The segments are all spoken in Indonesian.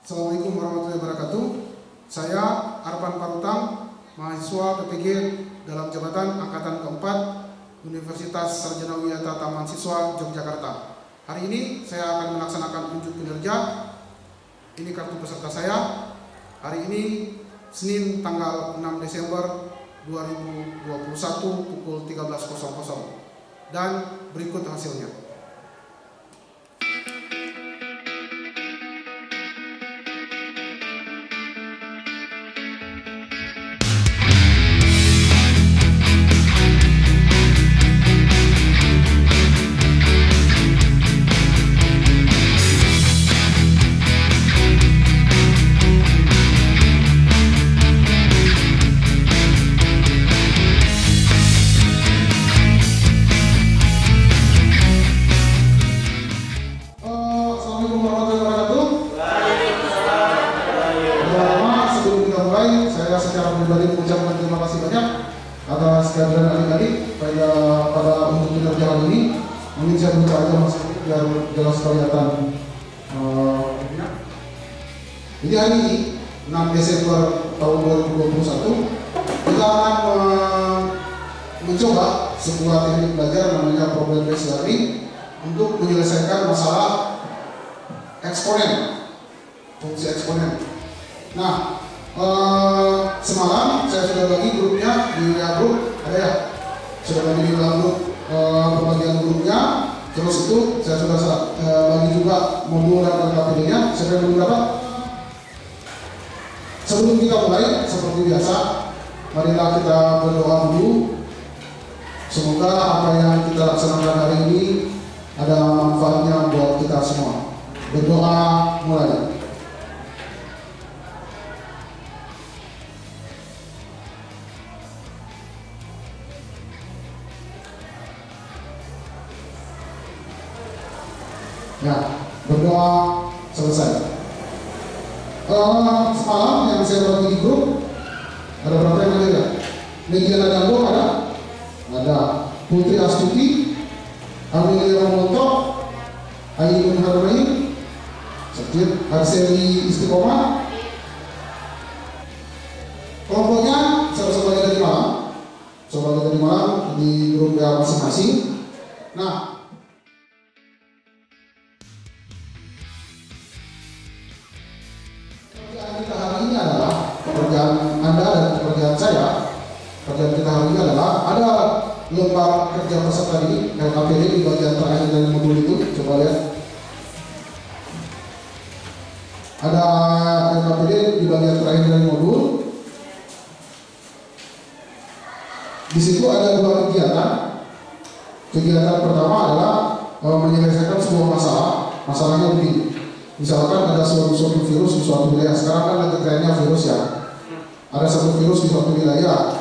Assalamualaikum warahmatullahi wabarakatuh. Saya Arpan Parutang, mahasiswa PPG dalam jabatan Angkatan keempat Universitas Sarjana Wiyata Taman Siswa Yogyakarta. Hari ini saya akan melaksanakan unjuk kinerja. Ini kartu peserta saya. Hari ini Senin tanggal 6 Desember 2021 pukul 13.00. Dan berikut hasilnya. Secara pribadi mengucapkan terima kasih banyak atas kehadiran adik-adik pada untuk kinerja hari ini. Mungkin saya buka aja masuk biar jelas kelihatan. Jadi hari ini 6 Desember tahun 2021 kita akan mencoba sebuah teknik belajar namanya problem based learning untuk menyelesaikan masalah eksponen, fungsi eksponen. Nah, semalam saya sudah bagi grupnya di grup, ada ya? Sudah bagi di dalam grup pembagian grupnya. Terus itu saya sudah bagi juga modul dan LKPD-nya. Siapa yang belum dapat? Sebelum kita mulai, seperti biasa, marilah kita berdoa dulu. Semoga apa yang kita laksanakan hari ini ada manfaatnya buat kita semua. Berdoa mulai. Ya, berdoa selesai. Semalam yang saya bagi di grup ada berapa yang ada? Media Nadambo ada Putri Astuti, Amelia Montok, Ainun Harmai, Arseli Istiqomah. Kelompoknya sama-sama dari malam, coba dari malam di grup yang masing-masing. Nah, kita hari ini adalah pekerjaan Anda dan pekerjaan saya. Pekerjaan kita hari ini adalah ada lembar kerja peserta ini LKPD di bagian terakhir dari modul itu. Coba lihat. Ada LKPD di bagian terakhir dari modul. Di situ ada dua kegiatan. Kegiatan pertama adalah menyelesaikan sebuah masalah. Masalahnya begini. Misalkan ada suatu virus di suatu wilayah. Sekarang kan lagi trennya virus ya. Ada satu virus di suatu wilayah.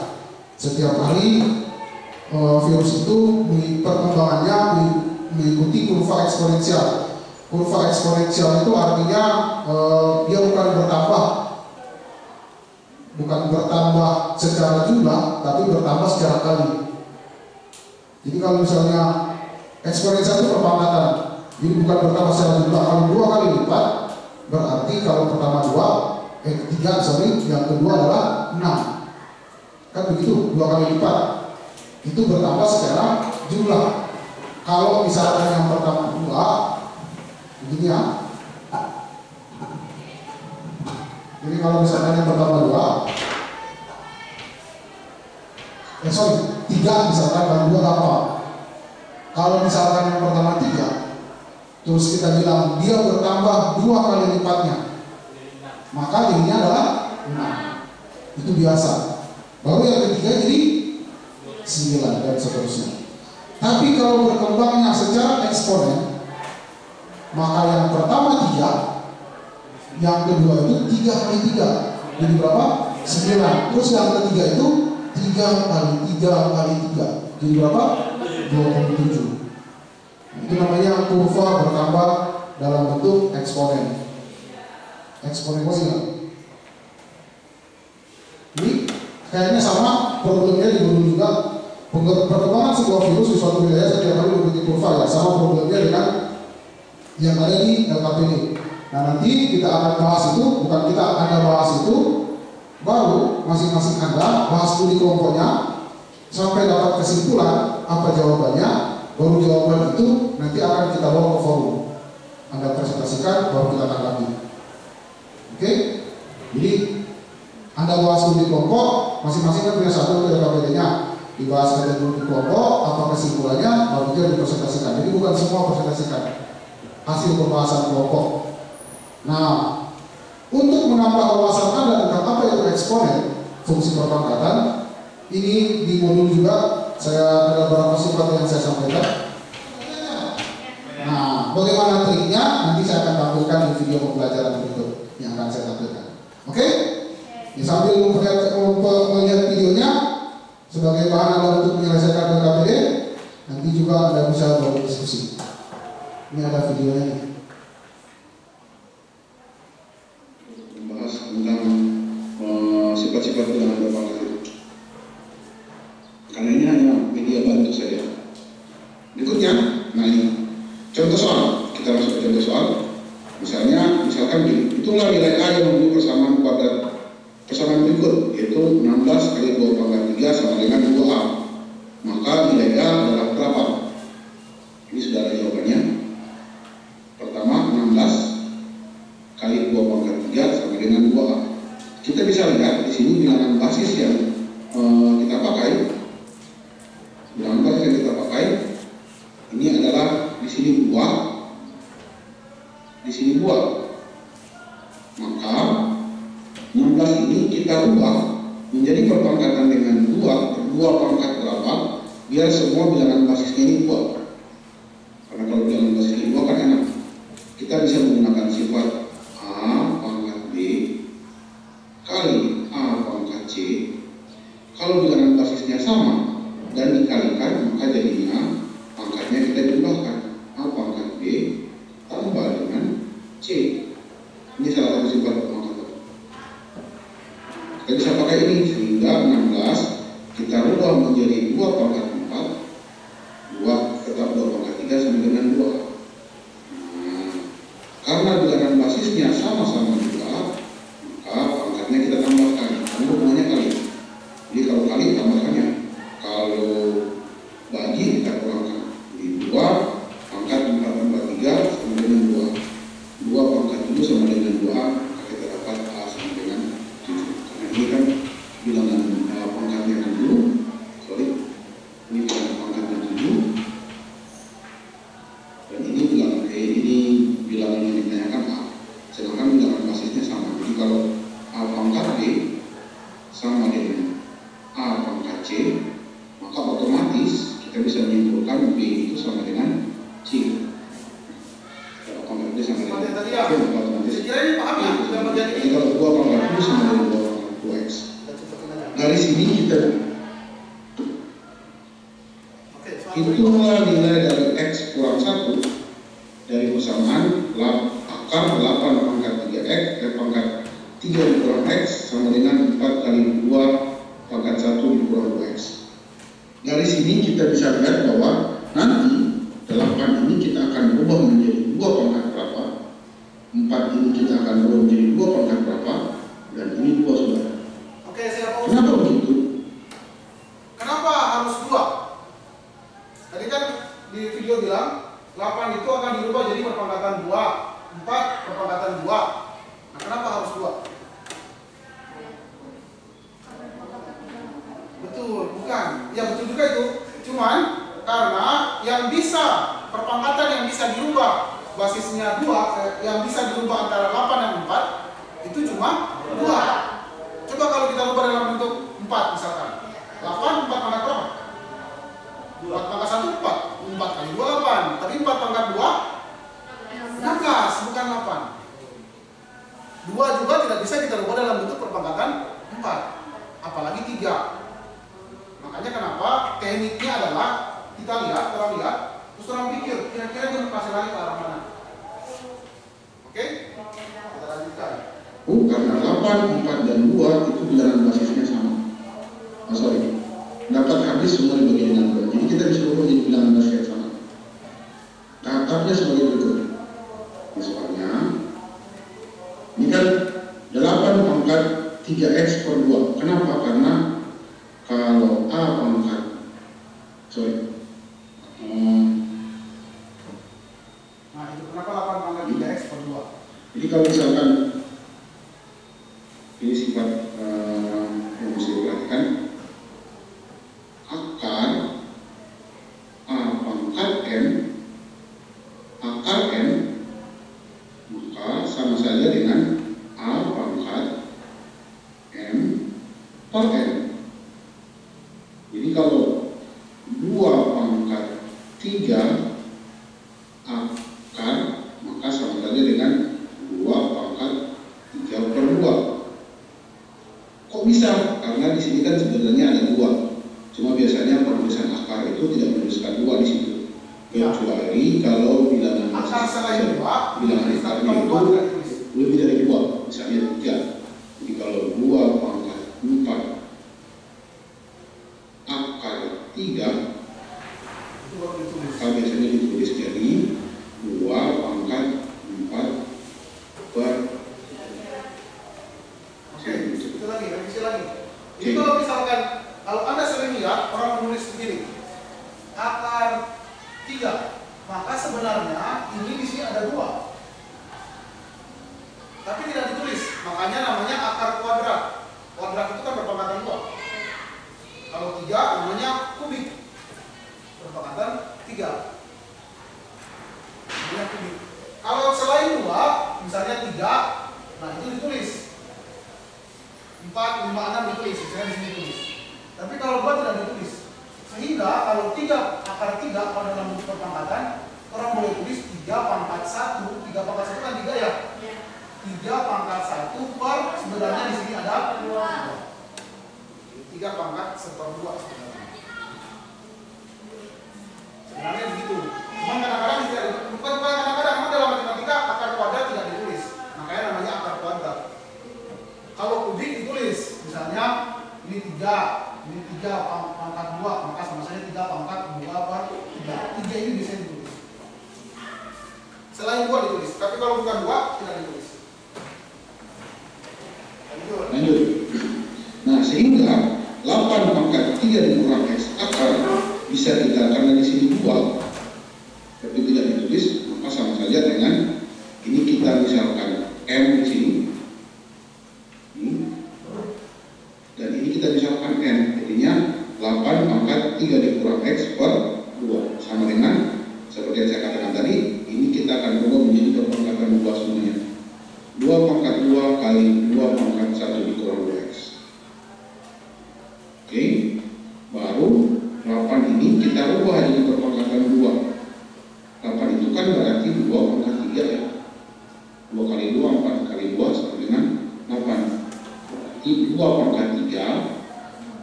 Setiap hari virus itu perkembangannya mengikuti kurva eksponensial. Kurva eksponensial itu artinya dia bukan bertambah secara jumlah, tapi bertambah secara kali. Jadi kalau misalnya eksponensial itu perpangkatan. Jadi bukan bertambah secara jumlah. Kalau 2 kali lipat, berarti kalau pertama 3, yang kedua adalah 6. Kan begitu, 2 kali lipat. Itu bertambah secara jumlah. Kalau misalkan yang pertama 2, begini ya. Jadi kalau misalkan yang pertama 3 misalkan, dan 2 apa? Kalau misalkan yang pertama 3, terus kita bilang dia bertambah 2 kali lipatnya, maka jadinya adalah 6. Itu biasa. Baru yang ketiga jadi 9 dan seterusnya. Tapi kalau berkembangnya secara eksponen, maka yang pertama 3, yang kedua itu 3 kali 3, jadi berapa? 9. Terus yang ketiga itu 3 kali 3 kali 3, jadi berapa? 27. Itu namanya kurva bertambah dalam bentuk eksponen. Eksponensial. Ini kayaknya sama problemnya di dulu juga. Perkembangan sebuah virus di suatu wilayah setiap hari memiliki kurva ya. Sama problemnya dengan yang ada di LKPD. Nah nanti kita akan bahas itu, bukan kita Anda bahas itu, baru masing-masing Anda bahas dulu di kelompoknya sampai dapat kesimpulan apa jawabannya, baru jawaban itu nanti akan kita bawa ke forum. Anda presentasikan, baru kita tanggapi. Oke? Jadi Anda bahas dulu di kelompok, masing-masing kan punya satu KPD-nya, dibahas saja dulu di kelompok, apa kesimpulannya, baru dia dipresentasikan. Jadi bukan semua presentasikan hasil pembahasan kelompok. Nah, untuk menambah wawasan Anda tentang apa itu eksponen fungsi perpangkatan, ini di modul juga saya ada beberapa sifat yang saya sampaikan. Nah, bagaimana triknya nanti saya akan tampilkan di video pembelajaran berikut yang akan saya tampilkan. Oke? Ya, sambil melihat videonya sebagai bahan Anda untuk menyelesaikan KPD, nanti juga Anda bisa berdiskusi. Ini ada videonya nih. Tentang sifat-sifat bilangan berpangkat itu. Karena ini hanya media bantu saja. Berikutnya, nah ini contoh soal. Kita masuk ke contoh soal. Misalkan itulah nilai A yang memenuhi persamaan kuadrat persamaan berikut, yaitu 16 kali 2 pangkat 3 sama dengan 2A. Maka nilai A adalah berapa? Ini sudah ada jawabannya. Pertama, 16 kali 2 pangkat 3 sama dengan 2A. Kita bisa lihat di sini bilangan basis yang kita pakai. Bilangan basis yang kita pakai ini adalah di sini 2, di sini 2. Maka 16 ini kita ubah menjadi perpangkatan dengan 2 pangkat berapa, biar semua bilangan basisnya ini 2. Karena kalau bilangan basisnya 2 kan enak. Kita bisa menggunakan sifat A pangkat B kali A pangkat C. Kalau bilangan basisnya sama dan dikalikan, maka jadinya pangkatnya kita jumlahkan. A pangkat B tambah dengan C. Ini salah satu sifat pemangkatan. Kita bisa pakai ini sehingga 16 kita rubah menjadi 2 pangkat 4, 2 tetap 2 pangkat 3 sama dengan 2. Karena bilangan basisnya sama-sama 2, maka pangkatnya kita tambahkan. Ini hubungannya kali. Jadi kalau kali tambahkannya. Kalau bagi kita kurangkan. Jadi 2 pangkat 4 tambah 3 sama dengan 2. 2 pangkat 7 sama dengan 2A, maka kita dapat A sama dengan 7. Karena ini kan bilangan pangkatnya 7. Ini bilangan pangkatnya 7. Dan ini bilangan bilangan yang ditanyakan A. Sedangkan bilangan basisnya sama. Jadi kalau A pangkat B sama dengan A pangkat C, maka otomatis kita bisa menyimpulkan B itu sama dengan C. Kalau pangkat B sama dengan C, maka otomatis. Jadi kalau 2 pangkat 2 sama dengan 2 pangkat 2X. Dari sini kita hitunglah nilai dari X kurang 1 dari persamaan akar 8 pangkat 3X pangkat 3 dikurang X sama dengan 4 kali 2 pangkat 1 dikurang 2X. Dari sini kita bisa lihat bahwa nanti 8 ini kita akan berubah menjadi 2 pangkat berapa, 4 ini kita akan berubah menjadi 2 pangkat berapa, dan ini 2 sudah. Oke, siapa? Kenapa begitu? Kenapa harus 2? Tadi kan di video bilang 8 itu akan dirubah jadi perpangkatan 2, 4 perpangkatan 2. Nah, kenapa harus 2? Betul, bukan. Ya betul juga itu. Cuman karena yang bisa perpangkatan yang bisa dirubah basisnya 2, yang bisa dirubah antara 8 dan 4 itu cuma 2. Coba kalau kita rubah dalam bentuk 4 misalkan. 8 4 pangkat berapa? 4 pangkat 1 4. 4 kali 2 8. Tapi 4 pangkat 2 16, bukan 8. 2 juga tidak bisa kita rubah dalam bentuk perpangkatan 4. Apalagi 3. Makanya kenapa tekniknya adalah kita lihat, orang lihat, terus orang pikir kira-kira dia kasih lari ke arah mana. Oke? Kita lanjutkan. Karena 8, 4, dan 2 itu bilangan basisnya sama. Dapat habis semua dibagi dengan 2. Jadi kita bisa ubah jadi bilangan basis yang sama. Tahapnya sebagai berikut. Misalnya Ini kan 8 pangkat 3X per 2. Kenapa? Karena kalau A pangkat Nah itu kenapa 8 pangkat 3X per 2? Jadi kalau misalkan ini sifat yang mesti diperhatikan, akar A pangkat M akar M, maka sama saja dengan A pangkat M per M. Jadi kalau 2 pangkat 3 akar, maka sama saja dengan 2 pangkat 3 per 2. Kok bisa? Karena di sini kan sebenarnya ada 2. Cuma biasanya penulisan akar itu tidak menuliskan 2 di situ. Kecuali kalau bilangan akar selain 2, bilangan akarnya itu lebih dari 2, misalnya 3. Jadi kalau 2 pangkat 4 akar 3, itu baru ditulis. maka biasanya ditulis jadi 2 pangkat 4 per. Oke, itu lagi, revisi lagi. Jadi kalau misalkan, kalau Anda sering lihat orang menulis begini, akar 3, maka sebenarnya ini di sini ada 2, tapi tidak ditulis. Makanya namanya akar kuadrat. Kuadrat itu kan berpangkatan 2. Kalau 3 namanya kubik, berpangkatan 3. Ini kubik. Kalau selain 2, misalnya 3, nah itu ditulis. 4, 5, 6 ditulis, misalnya di sini ditulis. Tapi kalau 2 tidak ditulis. Sehingga kalau 3 akar 3 pada dalam bentuk perpangkatan, orang boleh tulis 3 pangkat 1. 3 pangkat 1 kan 3 ya? 3 pangkat 1 per, sebenarnya di sini ada 2. 3 pangkat 1/2 sebenarnya. Sebenarnya begitu. Cuma kadang-kadang tidak, bukan kadang-kadang, memang dalam matematika akar kuadrat tidak ditulis. Makanya namanya akar kuadrat. Kalau kubik ditulis, misalnya ini 3 pangkat 2, maka sama saja 3 pangkat 2 per 3. 3 ini biasanya ditulis. Selain 2 ditulis, tapi kalau bukan 2 tidak ditulis. Lanjut. Nah, sehingga 8 pangkat 3 dikurang X akar bisa kita, karena di sini 2 tapi tidak ditulis, maka sama saja dengan ini kita misalkan M di sini. Dan ini kita misalkan N, jadinya 8 pangkat 3 dikurang X per 2 sama dengan seperti yang saya katakan tadi, ini kita akan ubah menjadi perpangkatan 2 semuanya. 2 pangkat 2 kali 2 pangkat 1 dikurang 2X. Oke, baru 8 ini kita ubah jadi perpangkatan 2. 8 itu kan berarti 2 pangkat 3 ya. 2 kali 2, 4 kali 2 sama dengan 8. 2 pangkat 3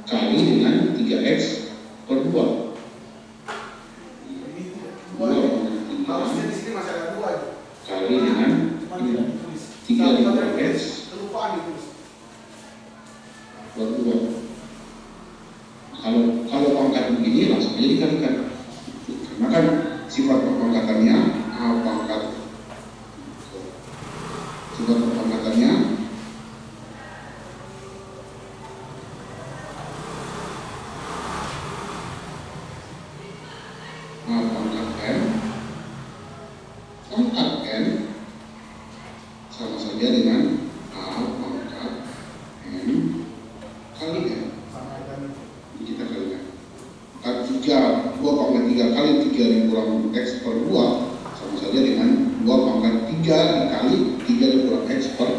kali dengan 3X per 2. 2 harusnya di sini masih ada 2 itu. kali dengan 3 X Kelupaan ditulis. per 2. Kalau pangkat begini langsung aja dikalikan. Karena kan sifat perpangkatannya A pangkat. Sifat perpangkatannya A pangkat M pangkat N sama saja dengan A pangkat M kali N. Ini kita kalikan. Pangkat 3, 2 pangkat 3 kali 3 dikurang X per 2 sama saja dengan 2 pangkat 3 dikali 3 dikurang X per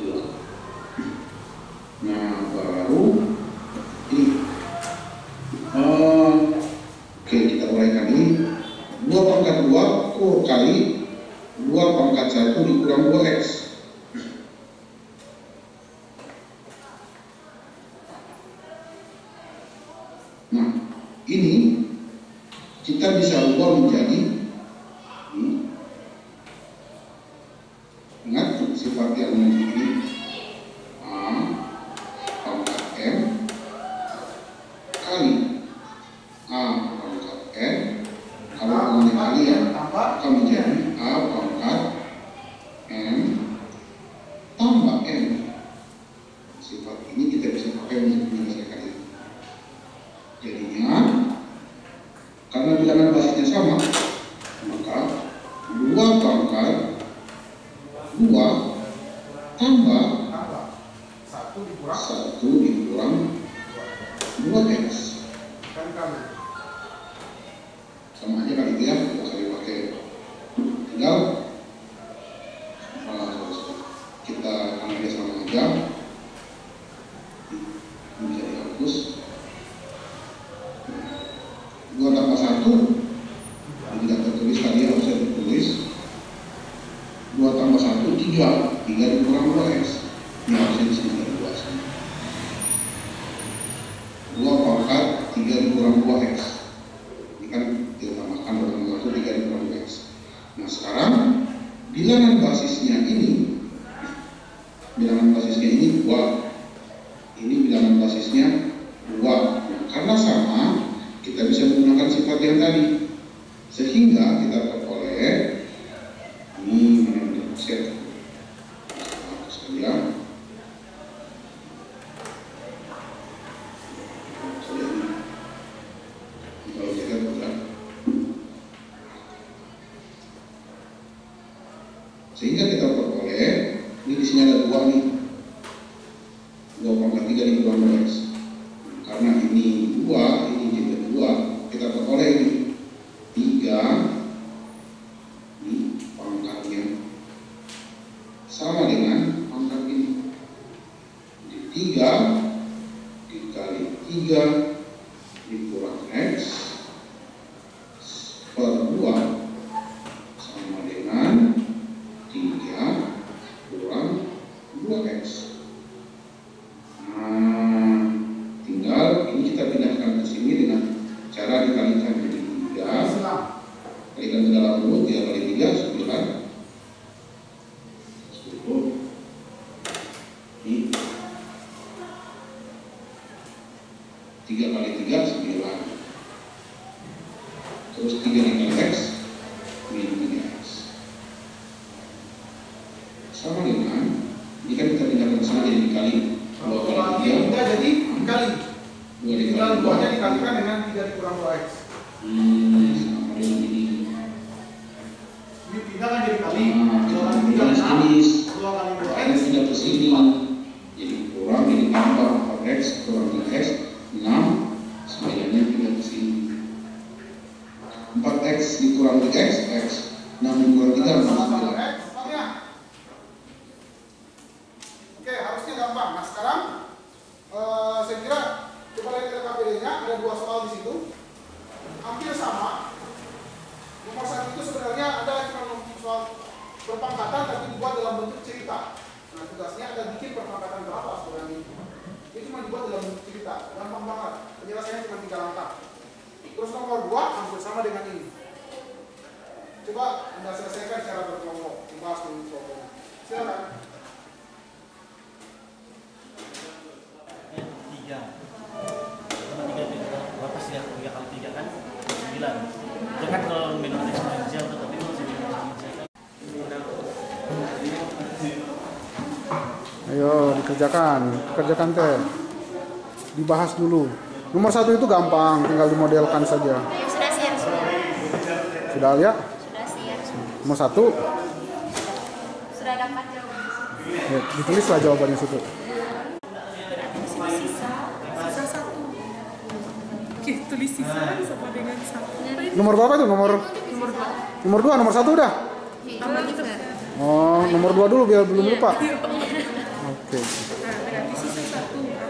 2. Nah, baru ini oke, kita uraikan ini 2 pangkat 2 kali 2 pangkat 1 dikurang 2X. Nah, ini kita bisa ubah menjadi ini. Ingat sifat yang ini A pangkat M kali A pangkat N. Kalau mengenai kali ya, akan menjadi A pangkat M 2 tambah tambah 1 dikurang 2x kan kali. sama aja kali dia, nggak usah dipakai. Tinggal kita ambil sama aja, ini bisa dihapus. 2 tambah 1 tidak tertulis tadi, harusnya ditulis 2 tambah 1 3 dikurang 2x, ini harusnya di sini ada 2 sini. 2 pangkat 3 dikurang 2x, ini kan ditambahkan 2 tambah 1 3 dikurang 2x. Nah sekarang bilangan basisnya ini 2, ini bilangan basisnya 2. Nah, karena sama, kita bisa menggunakan sifat yang tadi, sehingga kita peroleh ini mana yang set saja. Kalau kita bukan, sehingga kita peroleh ini di sini ada 2 nih, 2 pangkat 3 dikurang 2x. Karena ini 2, ini jadi 2, kita peroleh ini 3 ini pangkatnya sama dengan pangkat ini. Jadi 3 dikali 3 dikurang x per 2 sama dengan 3 kurang 2x. Nah, tinggal ini kita pindahkan ke sini dengan cara dikalikan jadi 3, kalikan ke dalam mulut, 3 kali 3 9, 10. Ini 3 kali 3 9. Terus 3 dikali x min 3x sama dengan, ini kan kita pindahkan ke sana jadi dikali 2 kali 3 jadi dikali 2 dikali 2 2-nya dikalikan dengan 3 dikurang 2x. sama dengan ini. Ini pindah kan jadi kali. Nah, 2 kali 3 jenis 2 kali 2x. Ini pindah ke sini, jadi kurang, jadi tambah 4x kurang 3x 6, 9-nya pindah ke sini. 4x dikurang 3x x, 6 dikurang 3 9x. Oke, harusnya gampang. Nah sekarang saya kira coba lihat LKPD-nya, ada 2 soal di situ, hampir sama. Nomor 1 itu sebenarnya ada cuma soal perpangkatan tapi dibuat dalam bentuk cerita. Nah tugasnya ada bikin perpangkatan berapa sebenarnya. Ini cuma dibuat dalam bentuk cerita, gampang banget. Penjelasannya cuma 3 langkah. Terus nomor 2 hampir sama dengan ini. Coba Anda selesaikan secara berkelompok, dibahas dulu kelompoknya. Silakan. 3 itu berapa sih ya? 3 kali 3 kan 9. Itu kan kalau minum eksponensial tuh, tapi masih minum eksponensial. Ayo dikerjakan teh. Dibahas dulu. Nomor 1 itu gampang, tinggal dimodelkan saja. Sudah siap semua. Sudah lihat? Sudah siap. Nomor 1. Sudah dapat jawabannya. Ya, ditulislah jawabannya situ. Tulis sisa sama dengan 1. Nomor berapa itu? Nomor 2, nomor 1 udah? Tambah gitu. Oh, nomor 2 dulu biar belum lupa. Oke. Nah, berarti sisa 1.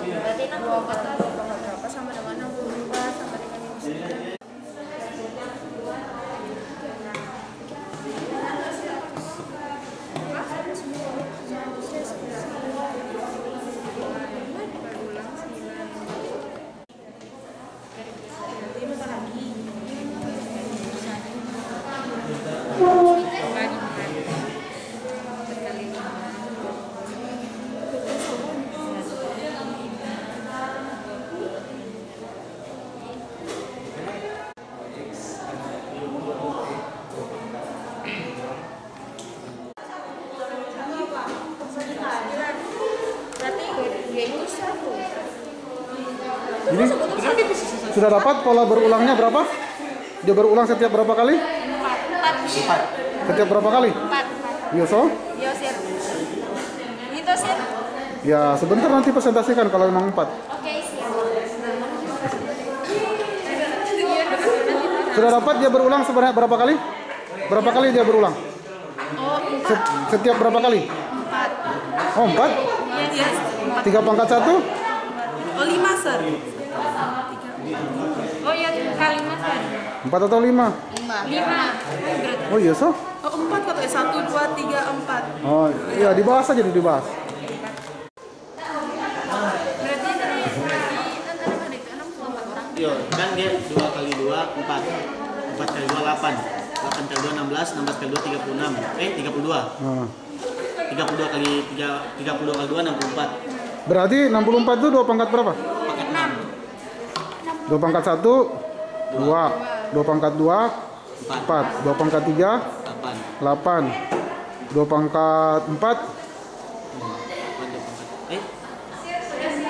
Berarti 64 Berapa sama dengan 64 sama dengan ini. Ini sudah dapat pola berulangnya berapa? Dia berulang setiap berapa kali? 4. Setiap berapa kali? 4. Iya, so? Yo, Sir. Itu, Sir. Ya, sebentar nanti presentasikan kalau memang 4. Oke, siap. Sudah dapat dia berulang sebenarnya berapa kali? Berapa kali dia berulang? Oh, Setiap berapa kali? 4. Oh, 4? Yes. 3 pangkat 1? Oh, 5, Sir. Oh, ya, kalimat, Sir. 4 atau 5? 5. Oh iya, so? Oh, 4 katanya. 1, 2, 3, 4. Oh iya, dibahas aja dibahas. Berarti tadi antara ada itu 64 orang. Iya, kan dia 2 kali 2 4. 4 kali 2 8. 8 kali 2 16, 16 kali 2 36. 32. Nah. 32 kali 2 64. Berarti 64 itu 2 pangkat berapa? 2 pangkat 1, 2. 2 pangkat 2, 4. 2 pangkat 3, 8. 2 pangkat 4,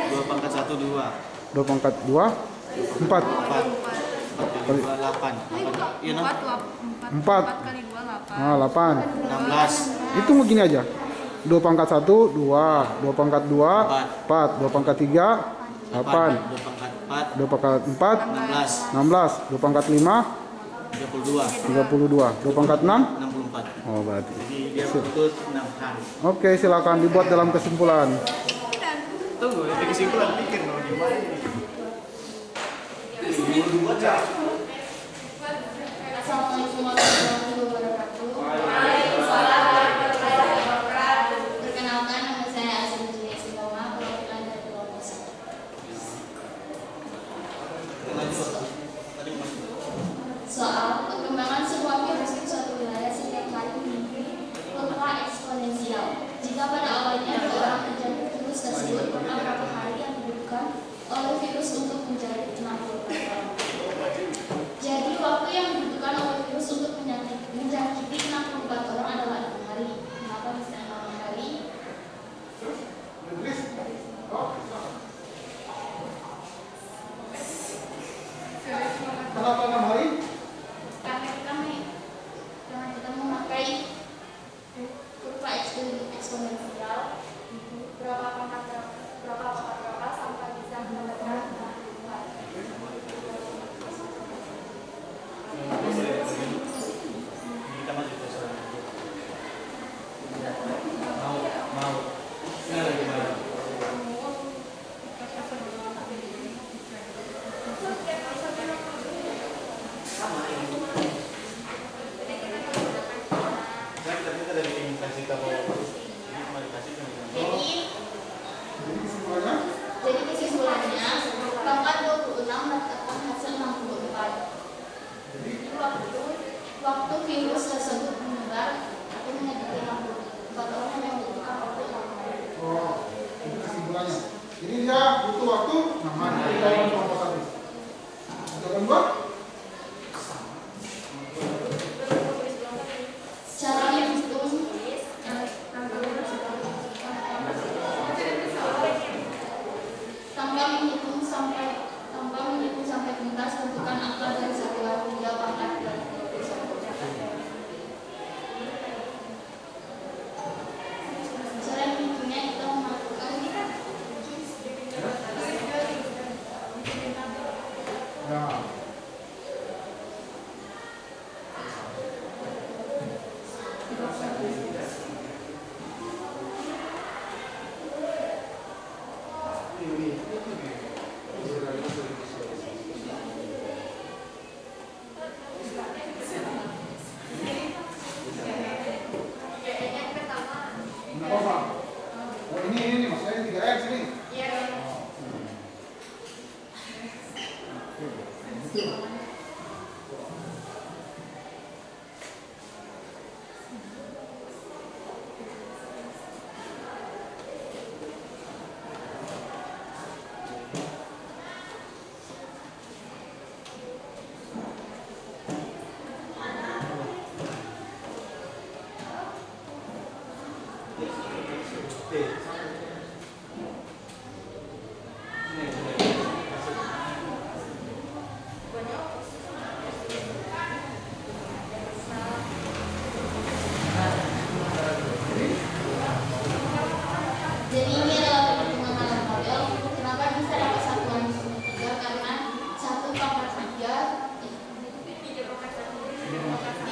2 pangkat 1 2. 2 pangkat 2, 4. 4 kali 2 8. Iya, no? 4. Kali 2 8. Nah, 8. 16. Itu begini aja. 2 pangkat 1, 2. 2 pangkat 2, 4. 2 pangkat 3, 8. 2 pangkat 4 2 pangkat 4, 16. 16. 2 pangkat 5, 32. 32. 2 pangkat 6. 64. Oh, berarti. Jadi dia putus 6 hari. Oke, silakan dibuat dalam kesimpulan. Tunggu, ini kesimpulan pikir mau gimana ini. Assalamualaikum warahmatullahi wabarakatuh. Perkenalkan, nama saya Asin Julia Simoma, perwakilan dari kelompok 1. Soal perkembangan sebuah virus di suatu wilayah setiap kali memiliki kurva eksponensial. Jika pada awalnya ada orang terjadi virus tersebut, maka berapa hari yang dibutuhkan oleh virus untuk menjadi 64 orang. Jadi waktu yang dibutuhkan oleh virus untuk menjangkiti 64 orang adalah 6 hari. Kenapa bisa 6 hari? Kenapa 6 hari? Karena kita memakai kurva eksponensial, berapa pangkat sampai bisa mendapatkan 64. Kita masih terserah. Mau. Gimana? Jadi kesimpulannya, pangkat 26 mendapatkan hasil 64. Jadi waktu virus tersebut menyebar atau menyakiti 64 orang yang membutuhkan waktu 6 hari. Oh, itu kesimpulannya. Jadi dia butuh waktu 6 hari dalam kelompok 1. Ada gambar? Cara menghitung tanpa menghitung sampai tuntas, tentukan angka dari 1 hingga pangkat 21. Cara menghitungnya kita melakukan Ya.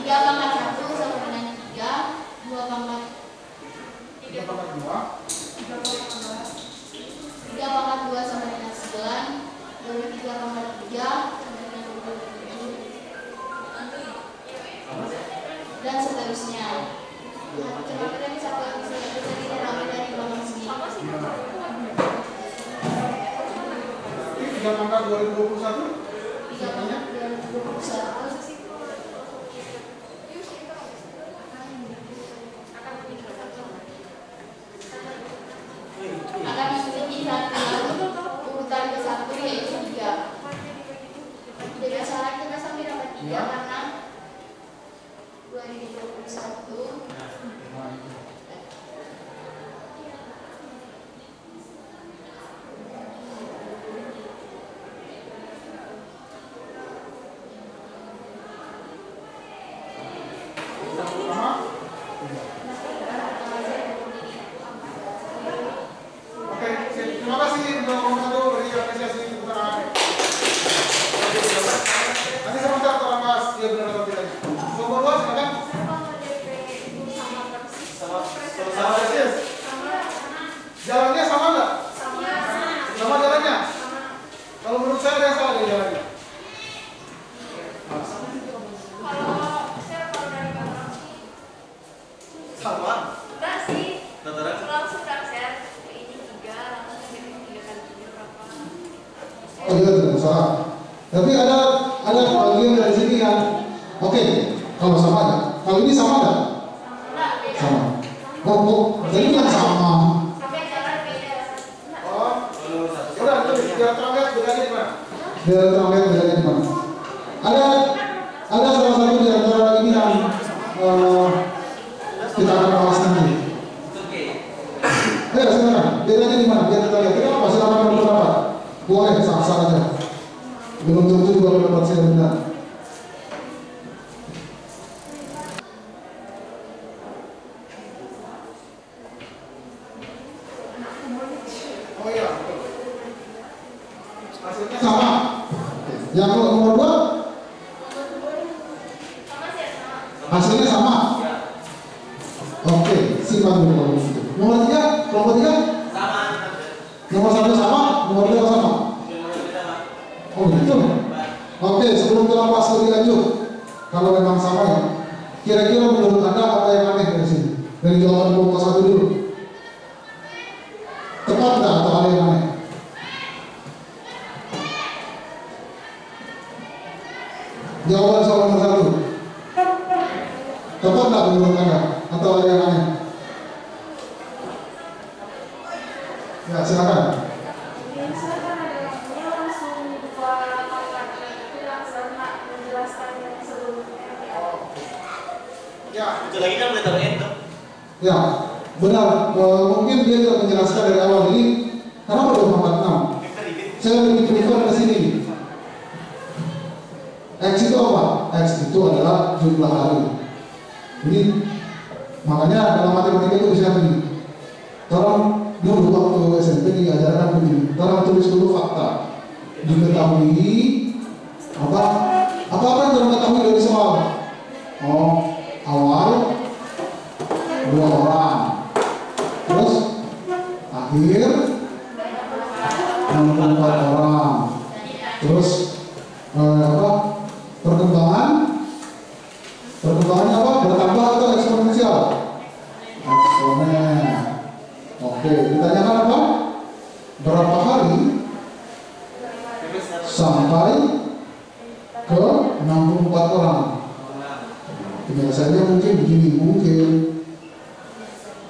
3 pangkat 1 sama dengan 3, 2 pangkat 3 pangkat 2. 3 pangkat 2 sama dengan 9, lalu 3 pangkat 3 sama dengan 27, dan seterusnya. Kenapa tadi satu bisa diambil dari belakang sini? 3 pangkat 2021. 3 pangkat 2021 akan memiliki satu urutan ke-1 yaitu 3. Dengan syarat kita sampai dapat 3 karena 2021 Terima kasih untuk Komando beri apresiasi tepuk tangan. Nanti sebentar tolong bahas dia benar atau tidak. Nomor 2 silakan. Sama persis. Jalannya sama enggak? Sama jalannya. Kalau menurut saya ada yang salah di jalannya. Sama. Enggak sih. Tataran. Langsung transfer ke ini 3, langsung ke 3 kali 3 berapa? Oh iya tidak salah. Tapi ada bagian dari sini yang oke. Kalau sama ya. Kalau ini sama enggak? Enggak, beda. Sama. Oh, jadi kan sama. Sampai jalan beda. Oh, udah itu biar terang lihat bedanya di mana? Biar terang lihat bedanya di mana. Ada salah satu di antara ini yang kita akan bahas nanti. Ayo silakan. Bedanya di mana? Biar kita lihat. Kenapa? Silakan berpendapat. Boleh sah-sah aja. Belum tentu juga pendapat saya benar. Oh iya, betul. Hasilnya Sama. Yang nomor 2 Sama sih, sama. hasilnya sama. Oke, simpan dulu kalau begitu. Nomor 3, nomor 3 Sama. nomor 1 sama, nomor 2 sama. Oh gitu. Oke, sebelum kita bahas lebih lanjut, kalau memang sama ya, kira-kira menurut Anda apa yang aneh dari sini? Dari jawaban kelompok 1 dulu. Tepat nggak atau ada yang aneh? Jawaban soal nomor 1. Tepat nggak menurut Anda atau ada yang aneh? Ya silakan. Biasanya kan ada dia langsung buka pangkat itu langsung menjelaskan yang sebelumnya. ya, Itu lagi kan boleh taruh enter. Ya, benar. Mungkin dia tidak menjelaskan dari awal ini. Kenapa 26? Saya lebih prefer ke sini. X itu apa? X itu adalah jumlah hari. Jadi makanya dalam matematika itu bisa begini. Tolong dulu waktu SMP diajarkan begini. Tolong tulis dulu fakta. Diketahui apa yang tolong ketahui dari soal? Oh, awal 2 orang, terus akhir 64 orang, terus perkembangannya apa? Bertambah atau eksponensial? Eksponen. Oke, ditanyakan apa? Berapa hari sampai ke 64 orang? Biasanya mungkin begini, mungkin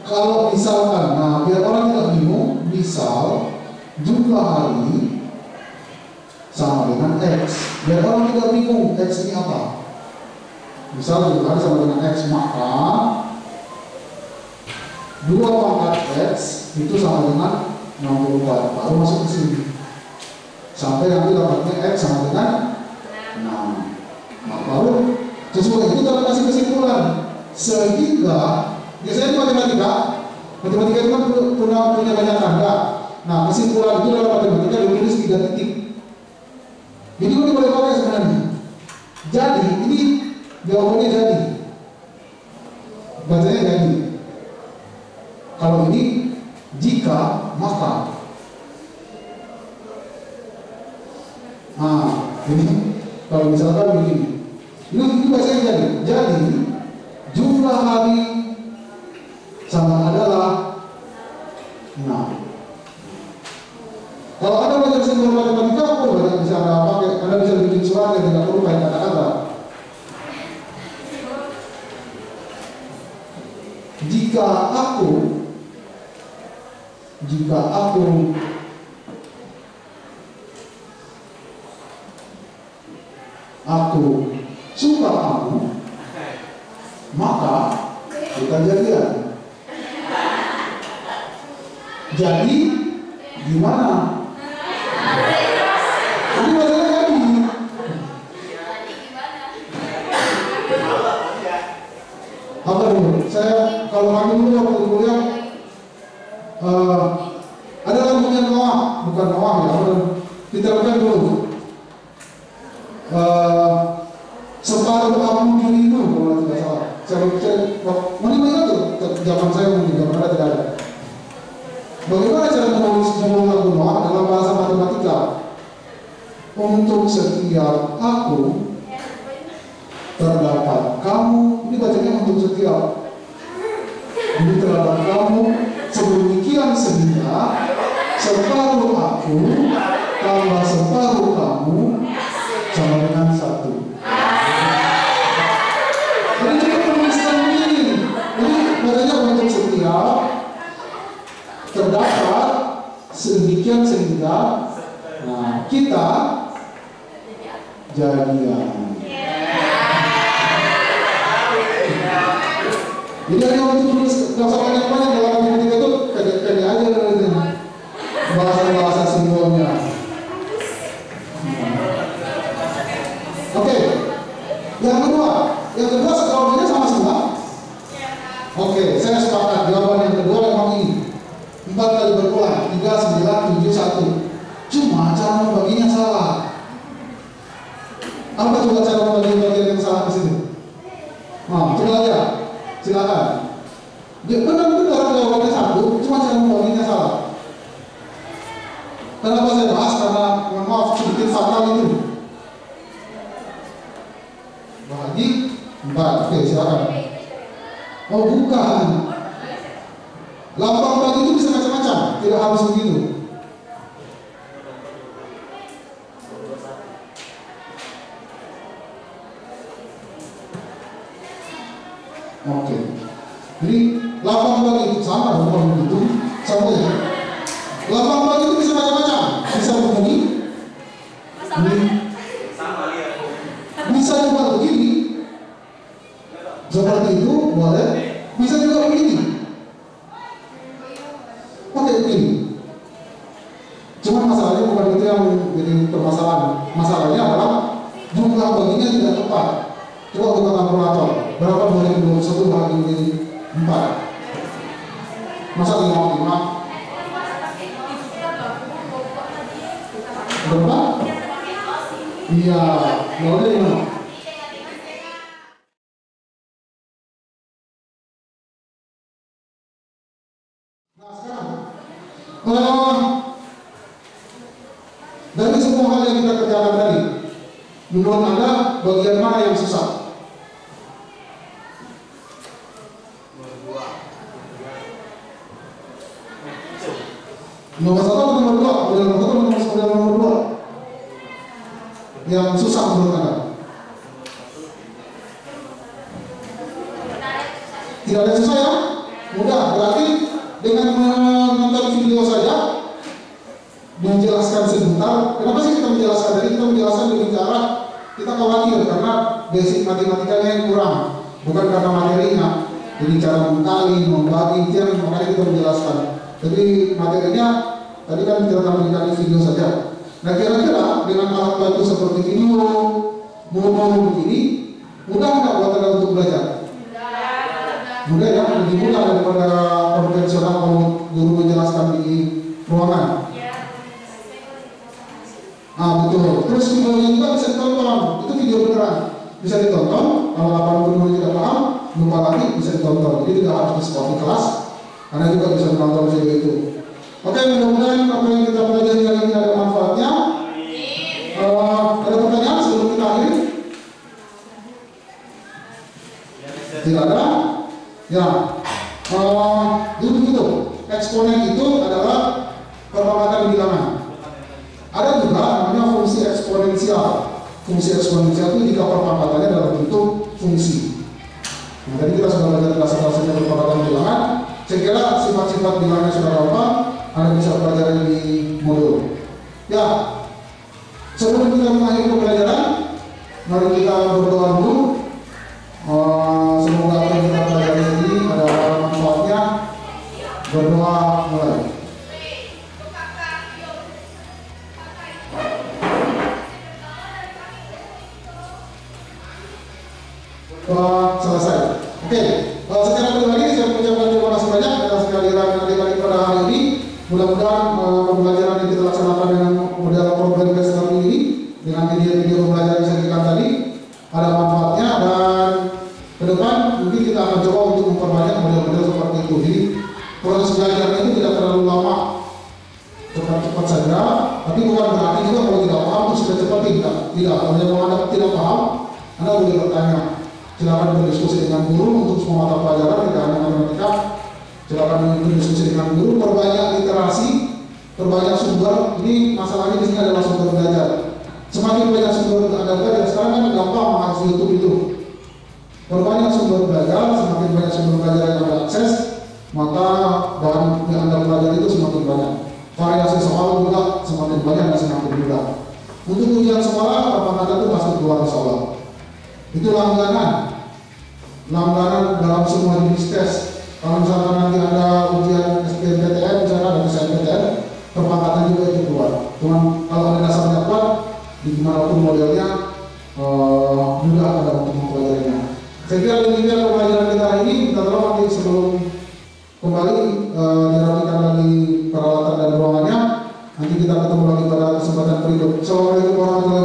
kalau misalkan, nah biar orang tidak bingung, misal jumlah hari sama dengan X, biar orang tidak bingung X ini apa. Misal jumlah hari sama dengan X, maka 2 pangkat X itu sama dengan 64, baru masuk ke sini sampai nanti dapatnya X sama dengan 6. Nah baru sesuai itu kita kasih kesimpulan, sehingga biasanya di matematika itu kan punya banyak tanda. Nah kesimpulan itu dalam matematika ditulis 3 titik. Jadi ini boleh pakai sebenarnya. Jadi ini Jawabannya jadi. Bacanya jadi. Kalau ini jika maka. Nah, ini kalau misalkan begini. Ini bacanya jadi. Jadi jumlah hari sama adalah 6. Kalau Anda belajar simbol matematika, aku banyak bisa Anda pakai. Anda bisa bikin surat yang tidak perlu pakai kata-kata. Jika aku suka kamu, maka kita jadian. Jadi gimana? Ini bacanya jadi. Apa dulu? Saya kalau kami dulu waktu kuliah ada lagunya Noah, bukan Noah ya, diterapkan dulu. Separuh kamu dirimu, kalau tidak salah. Mana tuh? Zaman saya mungkin zaman Anda tidak ada. Bagaimana cara menulis judul lagu Noah dalam bahasa matematika? Untuk setiap aku terdapat kamu. Ini bacanya untuk setiap. Ini terdapat kamu sedemikian sehingga separuh aku tambah separuh kamu sama dengan 1. Jadi kita menuliskan ini. Ini bacanya untuk setiap terdapat sedemikian sehingga, nah kita jadian. Jadi ada yang untuk tulis nggak usah banyak-banyak dalam matematika itu pendek-pendek aja gitu. Bahasa-bahasa simbolnya. Oke. Yang kedua jawabannya sama semua. Oke, saya sepakat jawaban yang kedua memang ini. 4 kali berulang, 3, 9, 7, 1. Cuma cara membaginya salah. Apa coba cara membagi bagian yang salah di sini? Nah, coba aja. Silakan. Dia benar-benar jawabannya 1, cuma cara membaginya salah. Kenapa saya bahas? Karena mohon maaf sedikit fatal itu. Bagi 4. Oke, silakan. Oh, bukan. Lambang bagi itu bisa macam-macam, tidak harus begitu. Oke. Jadi lambang bagi itu sama dong kalau begitu, sama ya. Lambang bagi itu bisa macam-macam, bisa begini, bisa juga begini, seperti itu boleh, bisa juga begini. Pakai begini. Cuma masalahnya bukan itu yang jadi permasalahan. Masalahnya adalah jumlah baginya tidak tepat. Coba buka kalkulator. Berapa boleh 21 bagi 4? Masa 55? Berapa? Iya, boleh gimana? Dari semua hal yang kita kerjakan tadi, menurut Anda bagian mana yang susah? Nomor 1 atau nomor 2? Nomor 1 atau nomor 2? Yang susah menurut Anda? Tidak ada yang susah ya? Mudah, berarti dengan menonton video saja menjelaskan sebentar. Kenapa sih kita menjelaskan? Jadi kita menjelaskan dengan cara kita khawatir karena basic matematikanya yang kurang, bukan karena materinya. Jadi cara mengkali, membagi, itu yang makanya kita menjelaskan. Jadi materinya tadi kan kita tampilkan di video saja. Nah kira-kira dengan alat bantu seperti video, mau begini, mudah nggak buat Anda untuk belajar? Mudah ya, lebih mudah daripada konvensional kalau guru menjelaskan di ruangan. Ah betul. Terus videonya juga bisa ditonton. Itu video beneran, bisa ditonton. kalau 80% tidak paham, lupa lagi bisa ditonton. Jadi tidak harus di sekolah di kelas, karena juga bisa menonton video itu. Oke, mudah-mudahan apa yang kita pelajari hari ini ada manfaatnya. Ada pertanyaan sebelum kita akhiri? Tidak ada? Ya. Jadi begitu. Eksponen itu adalah perpangkatan bilangan. Ada juga namanya fungsi eksponensial. Fungsi eksponensial itu jika perpangkatannya dalam bentuk fungsi. Nah, tadi kita sudah belajar dasar-dasarnya perpangkatan bilangan. Saya kira sifat-sifat bilangannya sudah gampang. Anda bisa pelajari di modul. Ya, sebelum kita mengakhiri pembelajaran, mari kita berdoa dulu. Semoga apa yang kita pelajari ini ada manfaatnya. Berdoa mulai. Selesai. Oke. Secara pribadi saya mengucapkan terima kasih banyak atas kehadiran adik-adik pada hari ini. Mudah-mudahan pembelajaran yang kita laksanakan dengan model program belajar ini dengan video-video pembelajaran yang saya berikan tadi ada manfaatnya, dan ke depan mungkin kita akan coba untuk memperbanyak model-model seperti itu. Jadi proses belajarnya itu tidak terlalu lama, cepat-cepat saja, tapi bukan berarti juga kalau tidak paham itu sudah cepat, tidak. Kalau Anda tidak paham, Anda boleh bertanya. Silakan berdiskusi dengan guru untuk semua mata pelajaran, tidak hanya matematika. Silakan berdiskusi dengan guru, perbanyak literasi, perbanyak sumber. Ini masalahnya di sini adalah sumber belajar. Semakin banyak sumber Anda belajar, sekarang kan gampang mengakses YouTube itu. Perbanyak sumber belajar, semakin banyak sumber belajar yang Anda akses, maka bahan yang Anda pelajari itu semakin banyak. Variasi soal juga semakin banyak dan semakin mudah. Untuk ujian sekolah, perpangkatan itu pasti keluar soal. Itu langganan dalam semua jenis tes. Kalau misalkan nanti ada ujian SBMPTN, misalnya ada SNMPTN, perpangkatan juga itu keluar. Cuman kalau ada dasarnya kuat, di dimanapun modelnya mudah ada untuk mempelajarinya. Saya kira demikian pembelajaran kita hari ini. Kita tolong nanti sebelum kembali dirapikan lagi peralatan dan ruangannya. Nanti kita ketemu lagi pada kesempatan berikut. Assalamualaikum warahmatullahi wabarakatuh.